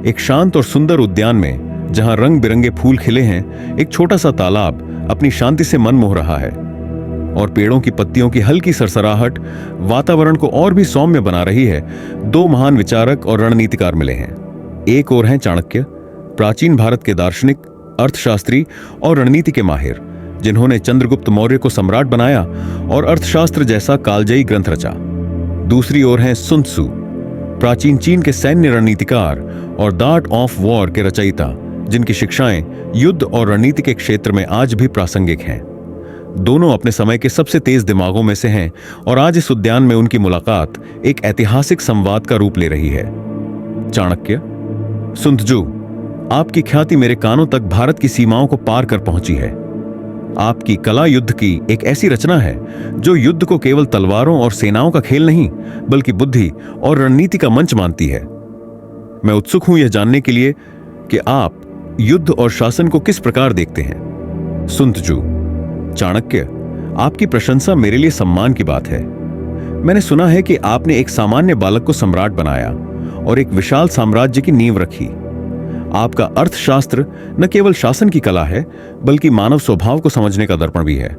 एक शांत और सुंदर उद्यान में जहां रंग बिरंगे फूल खिले हैं, एक छोटा सा तालाब अपनी शांति से मन मोह रहा है और पेड़ों की पत्तियों की हल्की सरसराहट वातावरण को और भी सौम्य बना रही है। दो महान विचारक और रणनीतिकार मिले हैं। एक ओर हैं चाणक्य, प्राचीन भारत के दार्शनिक, अर्थशास्त्री और रणनीति के माहिर, जिन्होंने चंद्रगुप्त मौर्य को सम्राट बनाया और अर्थशास्त्र जैसा कालजयी ग्रंथ रचा। दूसरी ओर हैं सुन त्सु, प्राचीन चीन के सैन्य रणनीतिकार और द आर्ट ऑफ वॉर के रचयिता, जिनकी शिक्षाएं युद्ध और रणनीति के क्षेत्र में आज भी प्रासंगिक हैं। दोनों अपने समय के सबसे तेज दिमागों में से हैं और आज इस उद्यान में उनकी मुलाकात एक ऐतिहासिक संवाद का रूप ले रही है। चाणक्य: सुंतजू, आपकी ख्याति मेरे कानों तक भारत की सीमाओं को पार कर पहुंची है। आपकी कला युद्ध की एक ऐसी रचना है जो युद्ध को केवल तलवारों और सेनाओं का खेल नहीं, बल्कि बुद्धि और रणनीति का मंच मानती है। मैं उत्सुक हूं यह जानने के लिए कि आप युद्ध और शासन को किस प्रकार देखते हैं। सुंतजू: चाणक्य, आपकी प्रशंसा मेरे लिए सम्मान की बात है। मैंने सुना है कि आपने एक सामान्य बालक को सम्राट बनाया और एक विशाल साम्राज्य की नींव रखी। आपका अर्थशास्त्र न केवल शासन की कला है, बल्कि मानव स्वभाव को समझने का दर्पण भी है।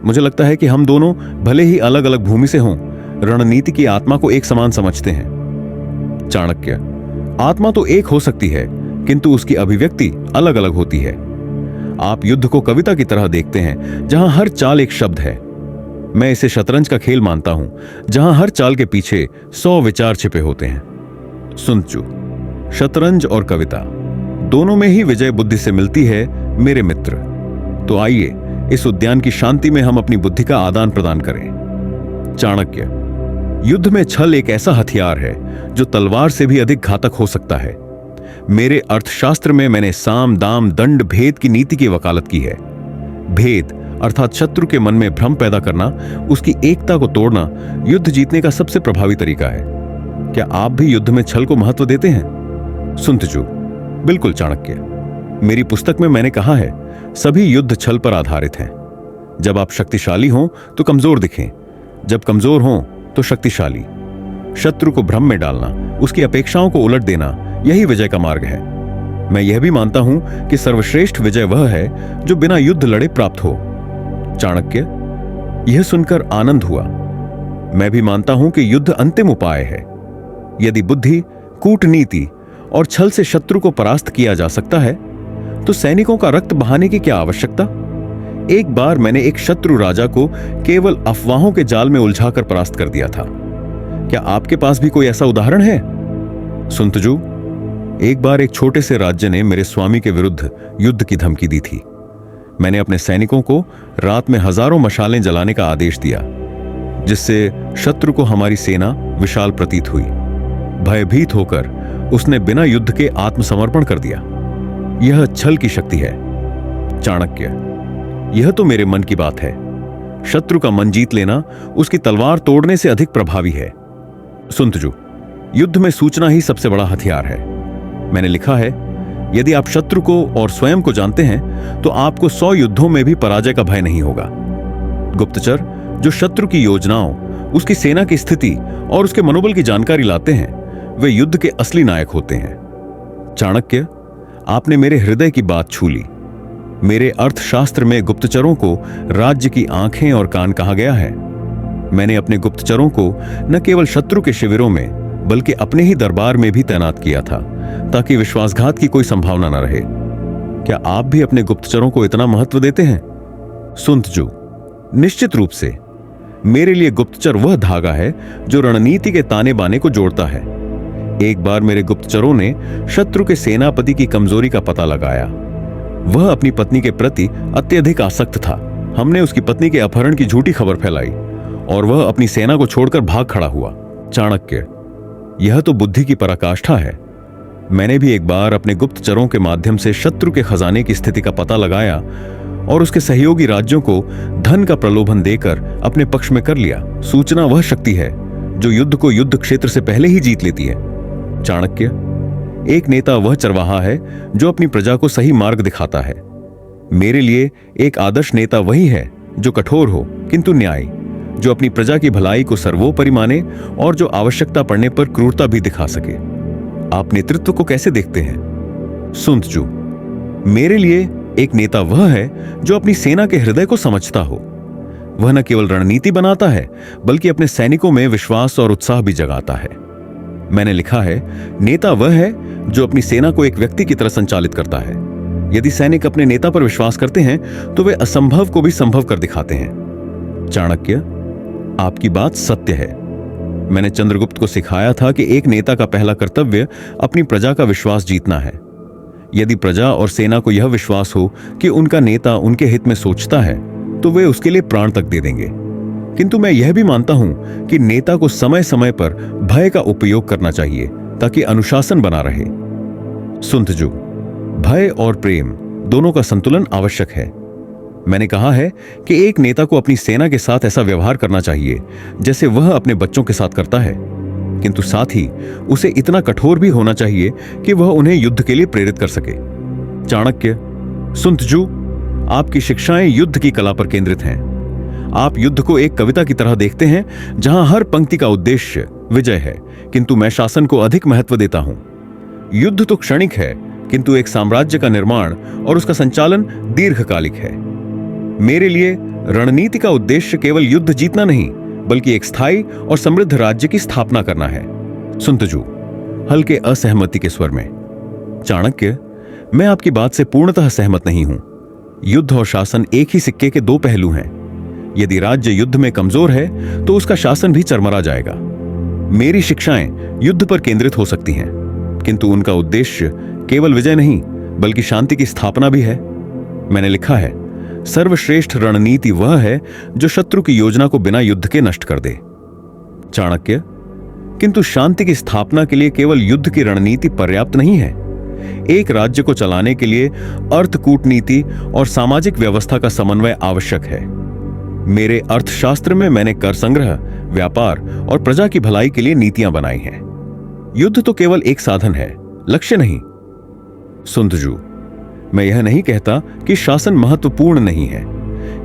मुझे लगता है कि हम दोनों भले ही अलग अलग भूमि से हों, रणनीति की आत्मा को एक समान समझते हैं। चाणक्य: आत्मा तो एक हो सकती है, किंतु उसकी अभिव्यक्ति अलग अलग होती है। आप युद्ध को कविता की तरह देखते हैं, जहां हर चाल एक शब्द है। मैं इसे शतरंज का खेल मानता हूं, जहां हर चाल के पीछे 100 विचार छिपे होते हैं। सुंतजू: शतरंज और कविता दोनों में ही विजय बुद्धि से मिलती है मेरे मित्र। तो आइए इस उद्यान की शांति में हम अपनी बुद्धि का आदान प्रदान करें। चाणक्य: युद्ध में छल एक ऐसा हथियार है जो तलवार से भी अधिक घातक हो सकता है। मेरे अर्थशास्त्र में मैंने साम दाम दंड भेद की नीति की वकालत की है। भेद अर्थात शत्रु के मन में भ्रम पैदा करना, उसकी एकता को तोड़ना युद्ध जीतने का सबसे प्रभावी तरीका है। क्या आप भी युद्ध में छल को महत्व देते हैं? सुंतजू: बिल्कुल चाणक्य। मेरी पुस्तक में मैंने कहा है, सभी युद्ध छल पर आधारित हैं। जब आप शक्तिशाली हों तो कमजोर दिखें, जब कमजोर हों तो शक्तिशाली। शत्रु को भ्रम में डालना, उसकी अपेक्षाओं को उलट देना, यही विजय का मार्ग है। मैं यह भी मानता हूं कि सर्वश्रेष्ठ विजय वह है जो बिना युद्ध लड़े प्राप्त हो। चाणक्य: यह सुनकर आनंद हुआ। मैं भी मानता हूं कि युद्ध अंतिम उपाय है। यदि बुद्धि, कूटनीति और छल से शत्रु को परास्त किया जा सकता है, तो सैनिकों का रक्त बहाने की क्या आवश्यकता। एक बार मैंने एक शत्रु राजा को केवल अफवाहों के जाल में उलझाकर परास्त कर दिया था। क्या आपके पास भी कोई ऐसा उदाहरण है? सुंतजू: एक बार एक छोटे से राज्य ने मेरे स्वामी के विरुद्ध युद्ध की धमकी दी थी। मैंने अपने सैनिकों को रात में हजारों मशालें जलाने का आदेश दिया, जिससे शत्रु को हमारी सेना विशाल प्रतीत हुई। भयभीत होकर उसने बिना युद्ध के आत्मसमर्पण कर दिया। यह छल की शक्ति है। चाणक्य: यह तो मेरे मन की बात है। शत्रु का मन जीत लेना उसकी तलवार तोड़ने से अधिक प्रभावी है। सुंतजू: युद्ध में सूचना ही सबसे बड़ा हथियार है। मैंने लिखा है, यदि आप शत्रु को और स्वयं को जानते हैं तो आपको 100 युद्धों में भी पराजय का भय नहीं होगा। गुप्तचर जो शत्रु की योजनाओं, उसकी सेना की स्थिति और उसके मनोबल की जानकारी लाते हैं, वे युद्ध के असली नायक होते हैं। चाणक्य, आपने मेरे हृदय की बात छू ली। मेरे अर्थशास्त्र में गुप्तचरों को राज्य की आंखें और कान कहा गया है। मैंने अपने गुप्तचरों को न केवल शत्रु के शिविरों में, बल्कि अपने ही दरबार में भी तैनात किया था, ताकि विश्वासघात की कोई संभावना न रहे। क्या आप भी अपने गुप्तचरों को इतना महत्व देते हैं? सुंतजू: निश्चित रूप से। मेरे लिए गुप्तचर वह धागा है जो रणनीति के ताने बाने को जोड़ता है। एक बार मेरे गुप्तचरों ने शत्रु के सेनापति की कमजोरी का पता लगाया। वह अपनी पत्नी के प्रति अत्यधिक आसक्त था। हमने उसकी पत्नी के अपहरण की झूठी खबर फैलाई और वह अपनी सेना को छोड़कर भाग खड़ा हुआ। चाणक्य: यह तो बुद्धि की पराकाष्ठा है। मैंने भी एक बार अपने गुप्तचरों के माध्यम से शत्रु के खजाने की स्थिति का पता लगाया और उसके सहयोगी राज्यों को धन का प्रलोभन देकर अपने पक्ष में कर लिया। सूचना वह शक्ति है जो युद्ध को युद्ध क्षेत्र से पहले ही जीत लेती है। चाणक्य: एक नेता वह चरवाहा है जो अपनी प्रजा को सही मार्ग दिखाता है। मेरे लिए एक आदर्श नेता वही है जो कठोर हो किंतु न्यायी, जो अपनी प्रजा की भलाई को सर्वोपरि माने और जो आवश्यकता पड़ने पर क्रूरता भी दिखा सके। आप नेतृत्व को कैसे देखते हैं? सुंतजू, मेरे लिए एक नेता वह है जो अपनी सेना के हृदय को समझता हो। वह न केवल रणनीति बनाता है बल्कि अपने सैनिकों में विश्वास और उत्साह भी जगाता है। मैंने लिखा है, नेता वह है जो अपनी सेना को एक व्यक्ति की तरह संचालित करता है। यदि सैनिक अपने नेता पर विश्वास करते हैं तो वे असंभव को भी संभव कर दिखाते हैं। चाणक्य, आपकी बात सत्य है। मैंने चंद्रगुप्त को सिखाया था कि एक नेता का पहला कर्तव्य अपनी प्रजा का विश्वास जीतना है। यदि प्रजा और सेना को यह विश्वास हो कि उनका नेता उनके हित में सोचता है तो वे उसके लिए प्राण तक दे देंगे। किंतु मैं यह भी मानता हूं कि नेता को समय समय पर भय का उपयोग करना चाहिए ताकि अनुशासन बना रहे। सुंतजू, भय और प्रेम दोनों का संतुलन आवश्यक है। मैंने कहा है कि एक नेता को अपनी सेना के साथ ऐसा व्यवहार करना चाहिए जैसे वह अपने बच्चों के साथ करता है, किंतु साथ ही उसे इतना कठोर भी होना चाहिए कि वह उन्हें युद्ध के लिए प्रेरित कर सके। चाणक्य, सुंतजू, आपकी शिक्षाएं युद्ध की कला पर केंद्रित हैं। आप युद्ध को एक कविता की तरह देखते हैं जहां हर पंक्ति का उद्देश्य विजय है, किंतु मैं शासन को अधिक महत्व देता हूं। युद्ध तो क्षणिक है, किंतु एक साम्राज्य का निर्माण और उसका संचालन दीर्घकालिक है। मेरे लिए रणनीति का उद्देश्य केवल युद्ध जीतना नहीं बल्कि एक स्थायी और समृद्ध राज्य की स्थापना करना है। सुंतजू, हल्के असहमति के स्वर में। चाणक्य, मैं आपकी बात से पूर्णतः सहमत नहीं हूं। युद्ध और शासन एक ही सिक्के के दो पहलू हैं। यदि राज्य युद्ध में कमजोर है तो उसका शासन भी चरमरा जाएगा। मेरी शिक्षाएं युद्ध पर केंद्रित हो सकती हैं, किंतु उनका उद्देश्य केवल विजय नहीं बल्कि शांति की स्थापना भी है। मैंने लिखा है, सर्वश्रेष्ठ रणनीति वह है जो शत्रु की योजना को बिना युद्ध के नष्ट कर दे। चाणक्य, किंतु शांति की स्थापना के लिए केवल युद्ध की रणनीति पर्याप्त नहीं है। एक राज्य को चलाने के लिए अर्थ कूटनीति और सामाजिक व्यवस्था का समन्वय आवश्यक है। मेरे अर्थशास्त्र में मैंने कर संग्रह, व्यापार और प्रजा की भलाई के लिए नीतियां बनाई हैं। युद्ध तो केवल एक साधन है, लक्ष्य नहीं। सुंतजू, मैं यह नहीं कहता कि शासन महत्वपूर्ण नहीं है,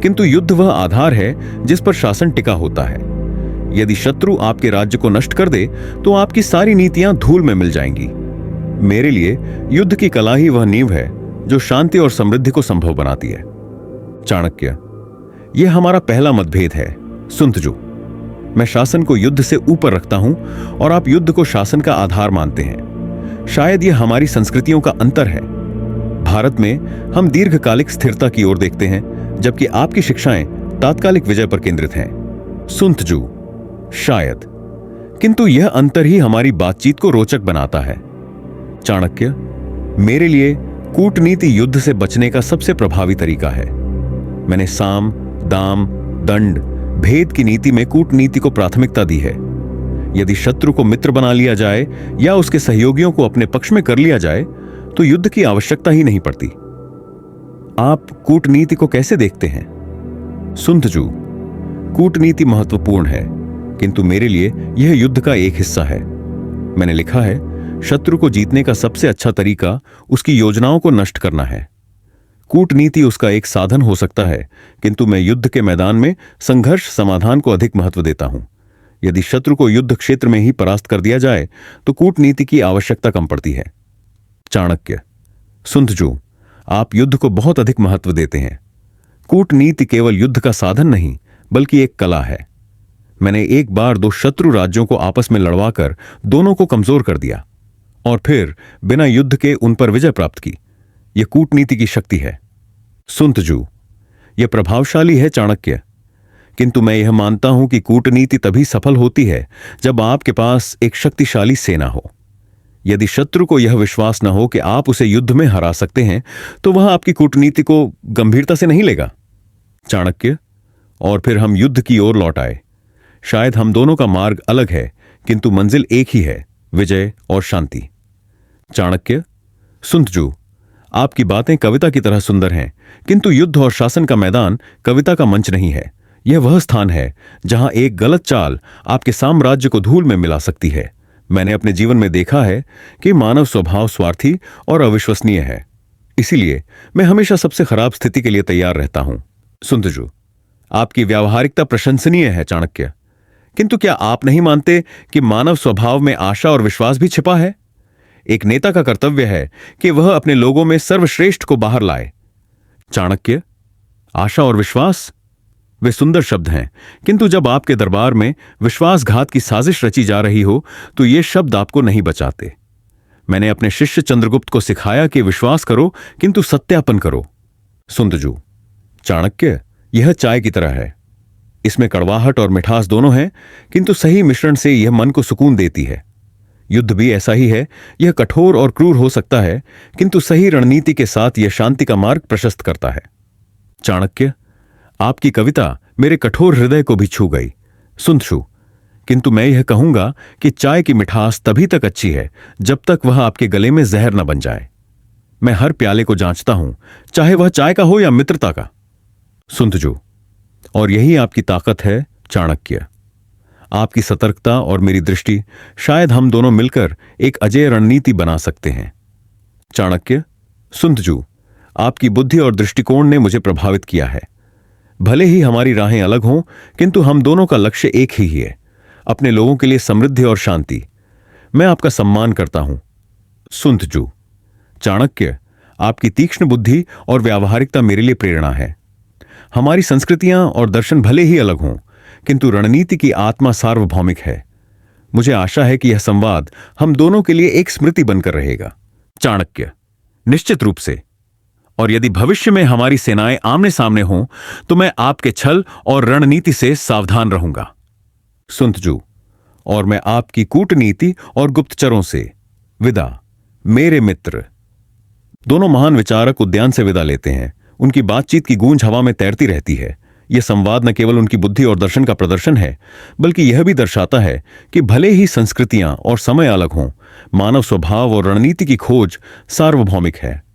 किंतु युद्ध वह आधार है जिस पर शासन टिका होता है। यदि शत्रु आपके राज्य को नष्ट कर दे तो आपकी सारी नीतियां धूल में मिल जाएंगी। मेरे लिए युद्ध की कला ही वह नींव है जो शांति और समृद्धि को संभव बनाती है। चाणक्य, यह हमारा पहला मतभेद है। सुंतजू, मैं शासन को युद्ध से ऊपर रखता हूं और आप युद्ध को शासन का आधार मानते हैं। शायद यह हमारी संस्कृतियों का अंतर है। भारत में हम दीर्घकालिक स्थिरता की ओर देखते हैं, जबकि आपकी शिक्षाएं तात्कालिक विजय पर केंद्रित हैं। सुंतजू, शायद, किंतु यह अंतर ही हमारी बातचीत को रोचक बनाता है। चाणक्य, मेरे लिए कूटनीति युद्ध से बचने का सबसे प्रभावी तरीका है। मैंने साम, दाम, दंड, भेद की नीति में कूटनीति को प्राथमिकता दी है। यदि शत्रु को मित्र बना लिया जाए या उसके सहयोगियों को अपने पक्ष में कर लिया जाए तो युद्ध की आवश्यकता ही नहीं पड़ती। आप कूटनीति को कैसे देखते हैं? सुंतजू, कूटनीति महत्वपूर्ण है, किंतु मेरे लिए यह युद्ध का एक हिस्सा है। मैंने लिखा है, शत्रु को जीतने का सबसे अच्छा तरीका उसकी योजनाओं को नष्ट करना है। कूटनीति उसका एक साधन हो सकता है, किंतु मैं युद्ध के मैदान में संघर्ष समाधान को अधिक महत्व देता हूं। यदि शत्रु को युद्ध क्षेत्र में ही परास्त कर दिया जाए तो कूटनीति की आवश्यकता कम पड़ती है। चाणक्य, सुंतजू, आप युद्ध को बहुत अधिक महत्व देते हैं। कूटनीति केवल युद्ध का साधन नहीं बल्कि एक कला है। मैंने एक बार दो शत्रु राज्यों को आपस में लड़वाकर दोनों को कमजोर कर दिया और फिर बिना युद्ध के उन पर विजय प्राप्त की। यह कूटनीति की शक्ति है। सुंतजू, यह प्रभावशाली है चाणक्य, किंतु मैं यह मानता हूं कि कूटनीति तभी सफल होती है जब आपके पास एक शक्तिशाली सेना हो। यदि शत्रु को यह विश्वास न हो कि आप उसे युद्ध में हरा सकते हैं तो वह आपकी कूटनीति को गंभीरता से नहीं लेगा। चाणक्य, और फिर हम युद्ध की ओर लौट आए। शायद हम दोनों का मार्ग अलग है, किंतु मंजिल एक ही है, विजय और शांति। चाणक्य, सुंतजू, आपकी बातें कविता की तरह सुंदर हैं, किंतु युद्ध और शासन का मैदान कविता का मंच नहीं है। यह वह स्थान है जहां एक गलत चाल आपके साम्राज्य को धूल में मिला सकती है। मैंने अपने जीवन में देखा है कि मानव स्वभाव स्वार्थी और अविश्वसनीय है, इसीलिए मैं हमेशा सबसे खराब स्थिति के लिए तैयार रहता हूं। सुंतजू, आपकी व्यावहारिकता प्रशंसनीय है चाणक्य, किंतु क्या आप नहीं मानते कि मानव स्वभाव में आशा और विश्वास भी छिपा है? एक नेता का कर्तव्य है कि वह अपने लोगों में सर्वश्रेष्ठ को बाहर लाए। चाणक्य, आशा और विश्वास, वे सुंदर शब्द हैं, किंतु जब आपके दरबार में विश्वासघात की साजिश रची जा रही हो तो ये शब्द आपको नहीं बचाते। मैंने अपने शिष्य चंद्रगुप्त को सिखाया कि विश्वास करो किंतु सत्यापन करो। सुंदजू, चाणक्य, यह चाय की तरह है। इसमें कड़वाहट और मिठास दोनों हैं, किंतु सही मिश्रण से यह मन को सुकून देती है। युद्ध भी ऐसा ही है। यह कठोर और क्रूर हो सकता है, किंतु सही रणनीति के साथ यह शांति का मार्ग प्रशस्त करता है। चाणक्य, आपकी कविता मेरे कठोर हृदय को भी छू गई। सुंदशु, किंतु मैं यह कहूंगा कि चाय की मिठास तभी तक अच्छी है जब तक वह आपके गले में जहर न बन जाए। मैं हर प्याले को जांचता हूं, चाहे वह चाय का हो या मित्रता का। सुंदजू, और यही आपकी ताकत है चाणक्य। आपकी सतर्कता और मेरी दृष्टि, शायद हम दोनों मिलकर एक अजेय रणनीति बना सकते हैं। चाणक्य, सुंदजू, आपकी बुद्धि और दृष्टिकोण ने मुझे प्रभावित किया है। भले ही हमारी राहें अलग हों, किंतु हम दोनों का लक्ष्य एक ही है, अपने लोगों के लिए समृद्धि और शांति। मैं आपका सम्मान करता हूं। सुंदजू, चाणक्य, आपकी तीक्ष्ण बुद्धि और व्यावहारिकता मेरे लिए प्रेरणा है। हमारी संस्कृतियां और दर्शन भले ही अलग हों, किंतु रणनीति की आत्मा सार्वभौमिक है। मुझे आशा है कि यह संवाद हम दोनों के लिए एक स्मृति बनकर रहेगा। चाणक्य, निश्चित रूप से। और यदि भविष्य में हमारी सेनाएं आमने सामने हों तो मैं आपके छल और रणनीति से सावधान रहूंगा। सुंदजू, और मैं आपकी कूटनीति और गुप्तचरों से विदा, मेरे मित्र। दोनों महान विचारक उद्यान से विदा लेते हैं। उनकी बातचीत की गूंज हवा में तैरती रहती है। यह संवाद न केवल उनकी बुद्धि और दर्शन का प्रदर्शन है, बल्कि यह भी दर्शाता है कि भले ही संस्कृतियां और समय अलग हों, मानव स्वभाव और रणनीति की खोज सार्वभौमिक है।